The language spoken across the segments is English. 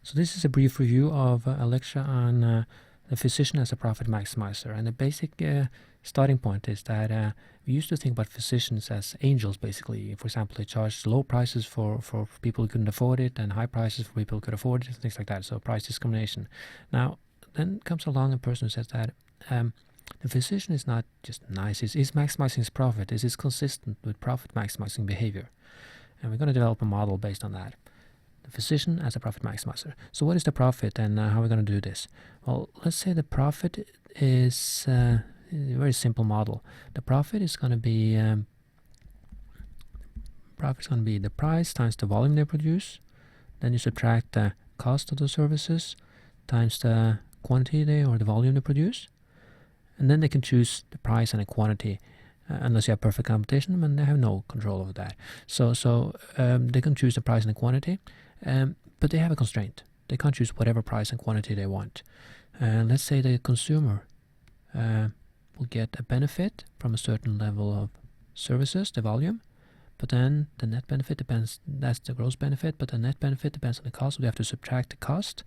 So this is a brief review of a lecture on the physician as a profit maximizer. And the basic starting point is that we used to think about physicians as angels, basically. For example, they charged low prices for people who couldn't afford it and high prices for people who could afford it, and things like that. So price discrimination. Now, then comes along a person who says that the physician is not just nice, he's maximizing his profit. This is consistent with profit maximizing behavior. And we're going to develop a model based on that. The physician as a profit maximizer. So what is the profit and how are we going to do this? Well, let's say the profit is a very simple model. The profit is going to be the price times the volume they produce. Then you subtract the cost of the services times the quantity or the volume they produce. And then they can choose the price and the quantity. Unless you have perfect competition, and they have no control over that. So they can choose the price and the quantity, but they have a constraint. They can't choose whatever price and quantity they want. Let's say the consumer will get a benefit from a certain level of services, the volume, but then the net benefit depends, that's the gross benefit, but the net benefit depends on the cost, so we have to subtract the cost.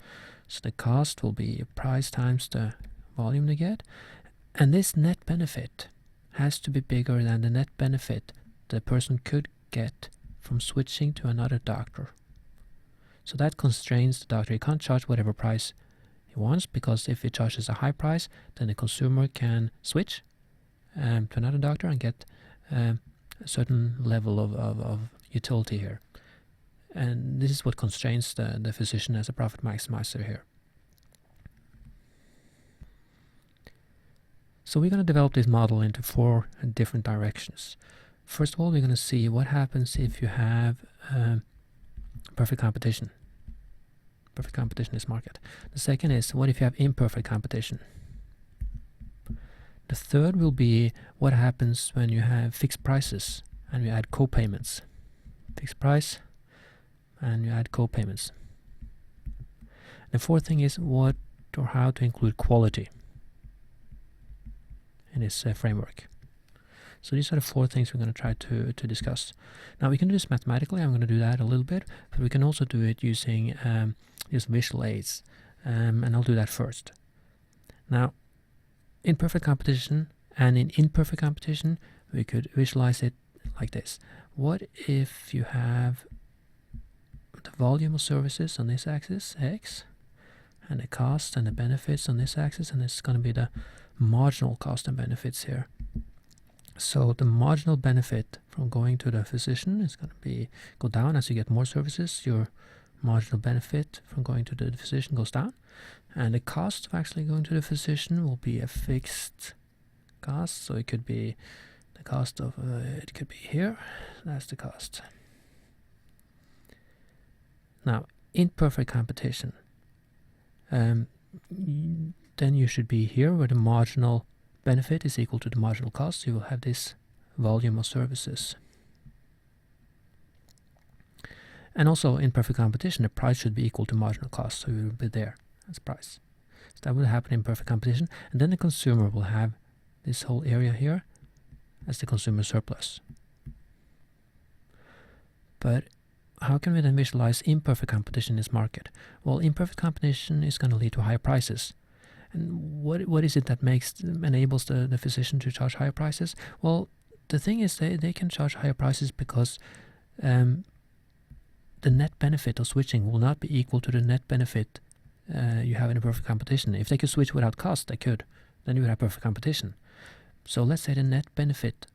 So the cost will be price times the volume they get, and this net benefit has to be bigger than the net benefit the person could get from switching to another doctor. So that constrains the doctor. He can't charge whatever price he wants, because if he charges a high price, then the consumer can switch to another doctor and get a certain level of utility here. And this is what constrains the physician as a profit maximizer here. So we're going to develop this model into 4 different directions. First of all, we're going to see what happens if you have perfect competition. Perfect competition in this market. The second is, what if you have imperfect competition? The third will be, what happens when you have fixed prices and you add copayments. Fixed price and you add copayments. The fourth thing is what or how to include quality in this framework. So these are the 4 things we're going to try to discuss. Now we can do this mathematically. I'm going to do that a little bit, but we can also do it using these visual aids, and I'll do that first. Now, in perfect competition and in imperfect competition, we could visualize it like this. What if you have the volume of services on this axis, X, and the cost and the benefits on this axis, and it's going to be the marginal cost and benefits here. So the marginal benefit from going to the physician is going to go down as you get more services. Your marginal benefit from going to the physician goes down, and the cost of actually going to the physician will be a fixed cost. So it could be the cost of it could be here. That's the cost. Now, in perfect competition, then you should be here where the marginal benefit is equal to the marginal cost. You will have this volume of services. And also in perfect competition, the price should be equal to marginal cost, so you will be there as price. So that will happen in perfect competition, and then the consumer will have this whole area here as the consumer surplus. But how can we then visualize imperfect competition in this market? Well, imperfect competition is going to lead to higher prices. And what is it that enables the physician to charge higher prices? Well, the thing is they can charge higher prices because the net benefit of switching will not be equal to the net benefit you have in a perfect competition. If they could switch without cost, they could. Then you would have perfect competition. So let's say the net benefit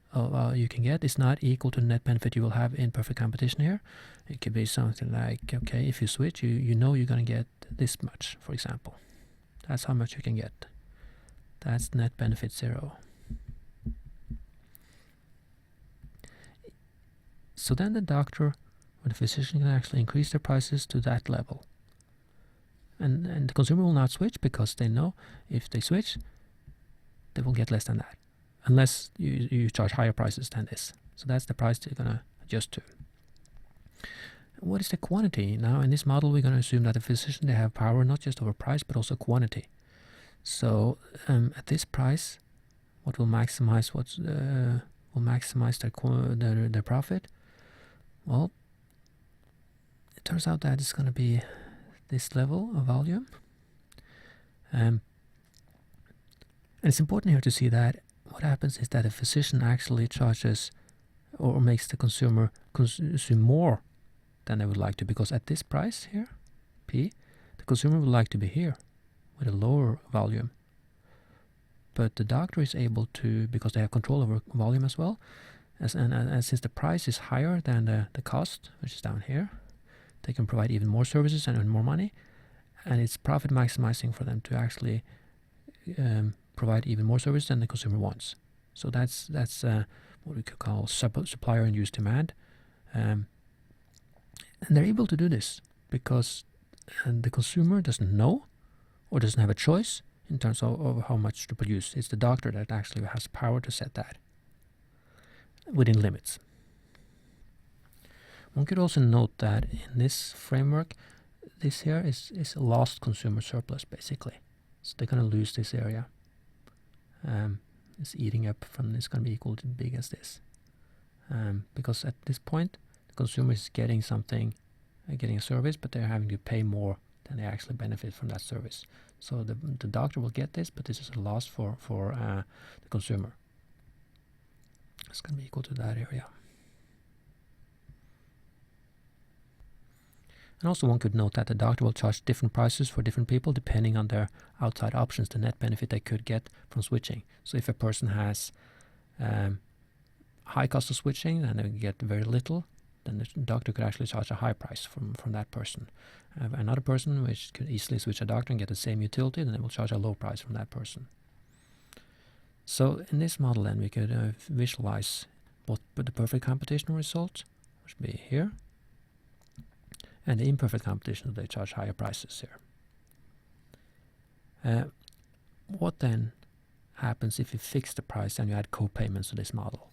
you can get is not equal to the net benefit you will have in perfect competition here. It could be something like, okay, if you switch, you know you're going to get this much, for example. That's how much you can get. That's net benefit 0. So then the doctor or the physician can actually increase their prices to that level. And the consumer will not switch because they know if they switch, they will get less than that. Unless you charge higher prices than this. So that's the price they're going to adjust to. What is the quantity? Now in this model we're going to assume that the physician, they have power not just over price but also quantity. So at this price, what will maximize their profit? Well, it turns out that it's going to be this level of volume. And it's important here to see that what happens is that a physician actually charges or makes the consumer consume more than they would like to, because at this price here, P, the consumer would like to be here with a lower volume. But the doctor is able to, because they have control over volume as well, and since the price is higher than the cost, which is down here, they can provide even more services and earn more money, and it's profit maximizing for them to actually provide even more service than the consumer wants. So that's what we could call supplier-induced demand, and they're able to do this because the consumer doesn't know or doesn't have a choice in terms of how much to produce. It's the doctor that actually has power to set that within limits. One could also note that in this framework, this here is a lost consumer surplus, basically. So they're going to lose this area. It's eating up from this, going to be equal to big as this. Because at this point, the consumer is getting something, getting a service, but they're having to pay more than they actually benefit from that service. So the doctor will get this, but this is a loss for the consumer. It's going to be equal to that area. And also one could note that the doctor will charge different prices for different people depending on their outside options, the net benefit they could get from switching. So if a person has high cost of switching and they get very little, then the doctor could actually charge a high price from that person. Another person which could easily switch a doctor and get the same utility, then they will charge a low price from that person. So in this model then we could visualize both the perfect competition result, which would be here, and the imperfect competition, they charge higher prices here. What then happens if you fix the price and you add copayments to this model?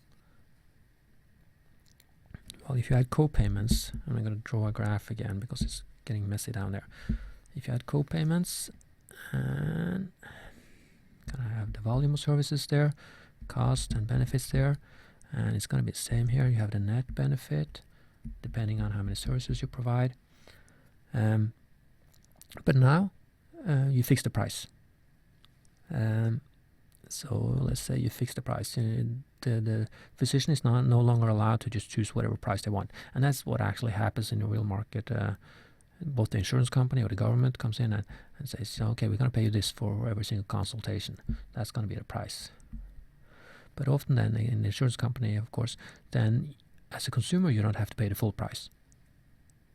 Well, if you add copayments, and I'm going to draw a graph again because it's getting messy down there. If you add copayments, and going to have the volume of services there, cost and benefits there, and it's going to be the same here. You have the net benefit depending on how many services you provide. But now you fix the price. So let's say you fix the price. The physician is no longer allowed to just choose whatever price they want. And that's what actually happens in the real market. Both the insurance company or the government comes in and says, okay, we're going to pay you this for every single consultation. That's going to be the price. But often then in the insurance company, of course, then as a consumer, you don't have to pay the full price.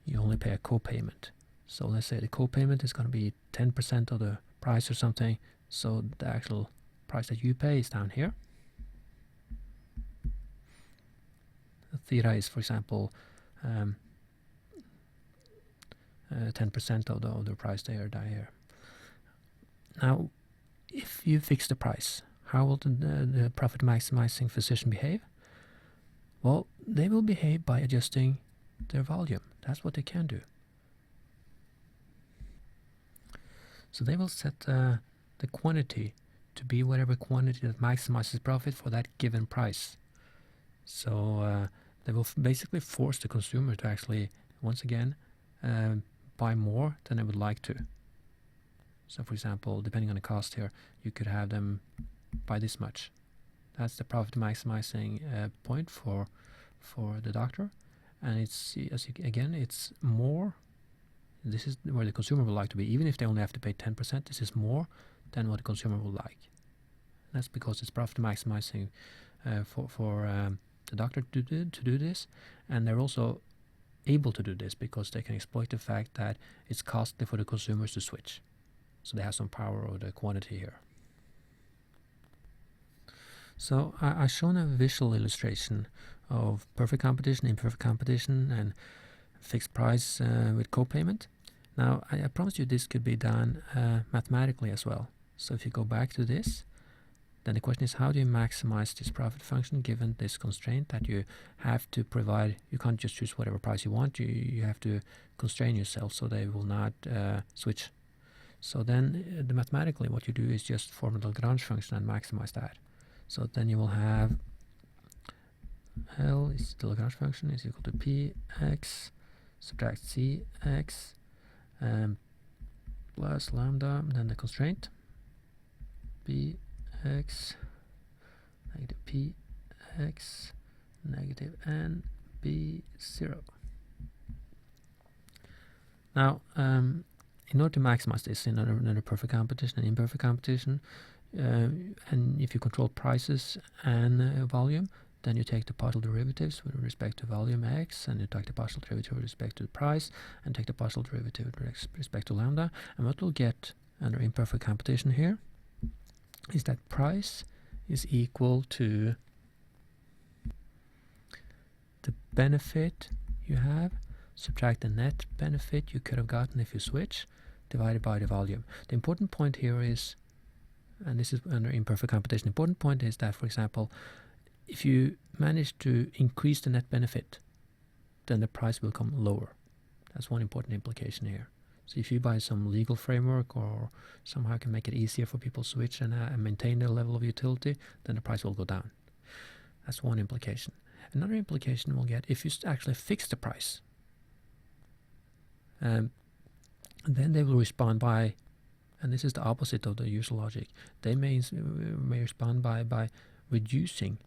You only pay a copayment. So let's say the copayment is going to be 10% of the price or something. So the actual price that you pay is down here. The theta is, for example, 10% of the price there down here. Now, if you fix the price, how will the profit maximizing physician behave? Well, they will behave by adjusting their volume. That's what they can do. So they will set the quantity to be whatever quantity that maximizes profit for that given price. So they will basically force the consumer to actually, once again, buy more than they would like to. So for example, depending on the cost here, you could have them buy this much. That's the profit maximizing point for the doctor. And it's, again, it's more. This is where the consumer would like to be. Even if they only have to pay 10%, this is more than what the consumer would like. That's because it's profit maximizing for the doctor to do this, and they're also able to do this because they can exploit the fact that it's costly for the consumers to switch. So they have some power over the quantity here. So I've shown a visual illustration of perfect competition, imperfect competition, and fixed price with copayment. Now, I promise you this could be done mathematically as well. So if you go back to this, then the question is, how do you maximize this profit function given this constraint that you have to provide? You can't just choose whatever price you want. You have to constrain yourself so they will not switch. So then mathematically what you do is just form a Lagrange function and maximize that. So then you will have L is the Lagrange function is equal to Px subtract Cx plus lambda, then the constraint bx negative px negative n b0. Now, in order to maximize this in a perfect competition and imperfect competition, and if you control prices and volume, then you take the partial derivatives with respect to volume x, and you take the partial derivative with respect to the price, and take the partial derivative with respect to lambda. And what we'll get under imperfect competition here is that price is equal to the benefit you have, subtract the net benefit you could have gotten if you switch, divided by the volume. The important point here is, and this is under imperfect competition, the important point is that, for example, if you manage to increase the net benefit, then the price will come lower. That's one important implication here. So if you buy some legal framework or somehow can make it easier for people to switch and maintain their level of utility, then the price will go down. That's one implication. Another implication we'll get if you actually fix the price. Then they will respond by, and this is the opposite of the usual logic, they may respond by reducing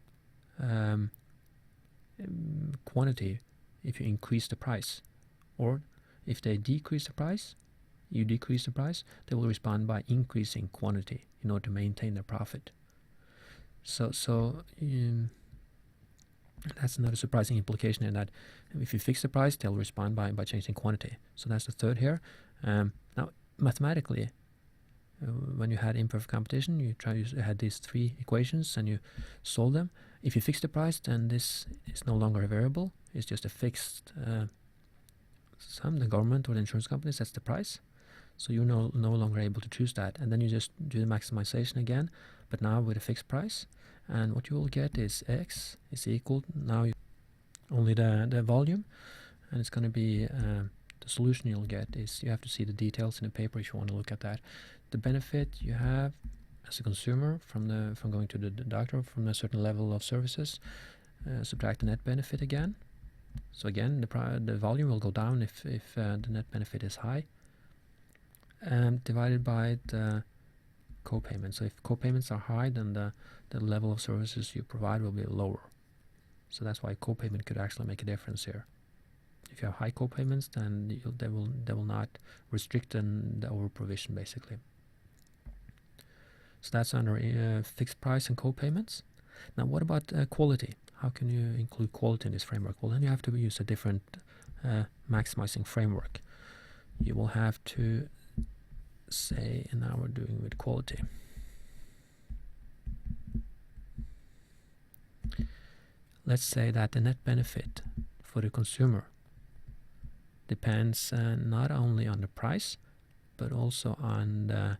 quantity if you increase the price. Or if they decrease the price, you decrease the price, they will respond by increasing quantity in order to maintain their profit. So that's another surprising implication, in that if you fix the price, they'll respond by changing quantity. So that's the third here. Now, mathematically, when you had imperfect competition, you had these three equations and you solve them. If you fix the price, then this is no longer a variable. It's just a fixed sum. The government or the insurance company sets the price. So you're no longer able to choose that. And then you just do the maximization again, but now with a fixed price. And what you will get is x is equal, now only the volume, and it's going to be the solution you'll get is, you have to see the details in the paper if you want to look at that. The benefit you have as a consumer from going to the doctor from a certain level of services, subtract the net benefit again. So again, the volume will go down if the net benefit is high, divided by the copayments. So if copayments are high, then the level of services you provide will be lower. So that's why copayment could actually make a difference here. If you have high copayments, then they will not restrict the over provision, basically. So that's under fixed price and copayments. Now, what about quality? How can you include quality in this framework? Well, then you have to use a different maximizing framework. You will have to say, and now we're doing with quality. Let's say that the net benefit for the consumer depends not only on the price, but also on the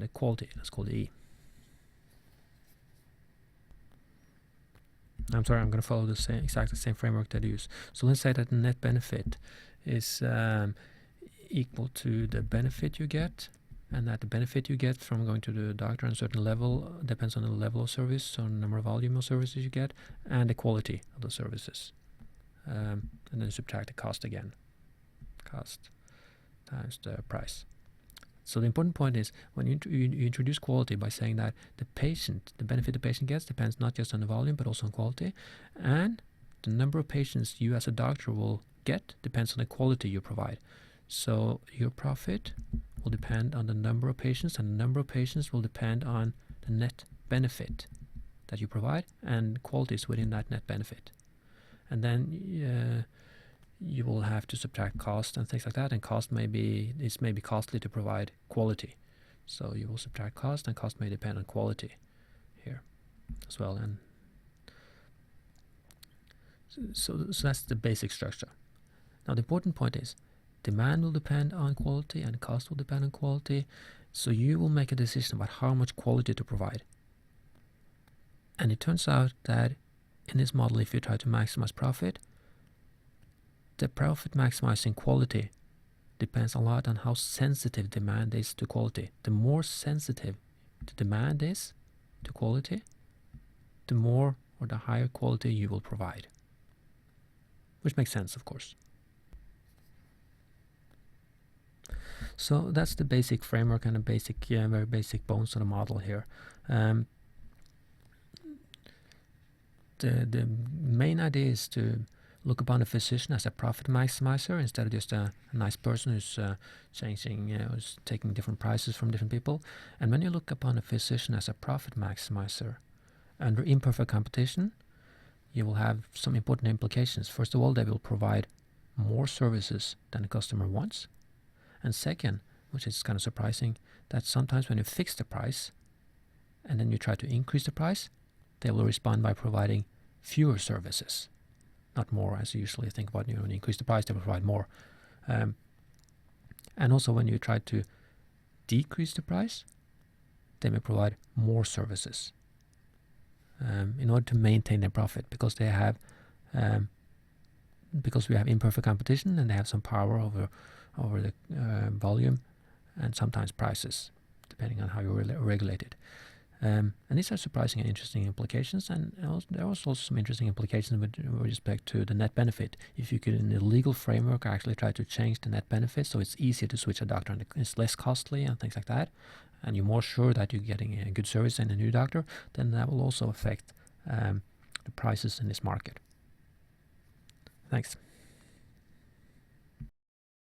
quality. Let's call it E. I'm sorry, I'm going to follow the exactly same framework that I use. So let's say that the net benefit is equal to the benefit you get, and that the benefit you get from going to the doctor on a certain level depends on the level of service, on the number of volume of services you get, and the quality of the services. And then subtract the cost again. Cost times the price. So the important point is, when you introduce quality by saying that the benefit the patient gets depends not just on the volume, but also on quality, and the number of patients you as a doctor will get depends on the quality you provide. So your profit will depend on the number of patients, and the number of patients will depend on the net benefit that you provide, and quality is within that net benefit. And then you will have to subtract cost and things like that, and cost may be costly to provide quality. So you will subtract cost, and cost may depend on quality here as well. And so that's the basic structure. Now the important point is, demand will depend on quality and cost will depend on quality. So you will make a decision about how much quality to provide. And it turns out that in this model, if you try to maximize profit, the profit maximizing quality depends a lot on how sensitive demand is to quality. The more sensitive the demand is to quality, the more or the higher quality you will provide. Which makes sense, of course. So that's the basic framework and the basic, very basic bones of the model here. The main idea is to look upon a physician as a profit maximizer instead of just a nice person who's who's taking different prices from different people. And when you look upon a physician as a profit maximizer under imperfect competition, you will have some important implications. First of all, they will provide more services than the customer wants. And second, which is kind of surprising, that sometimes when you fix the price and then you try to increase the price, they will respond by providing fewer services, not more, as you usually think about. When you increase the price, they will provide more. And also when you try to decrease the price, they may provide more services in order to maintain their profit, because they have because we have imperfect competition and they have some power over the volume and sometimes prices, depending on how you regulate it. And these are surprising and interesting implications, and there are also some interesting implications with respect to the net benefit. If you could, in the legal framework, actually try to change the net benefit so it's easier to switch a doctor and it's less costly and things like that, and you're more sure that you're getting a good service and a new doctor, then that will also affect the prices in this market. Thanks.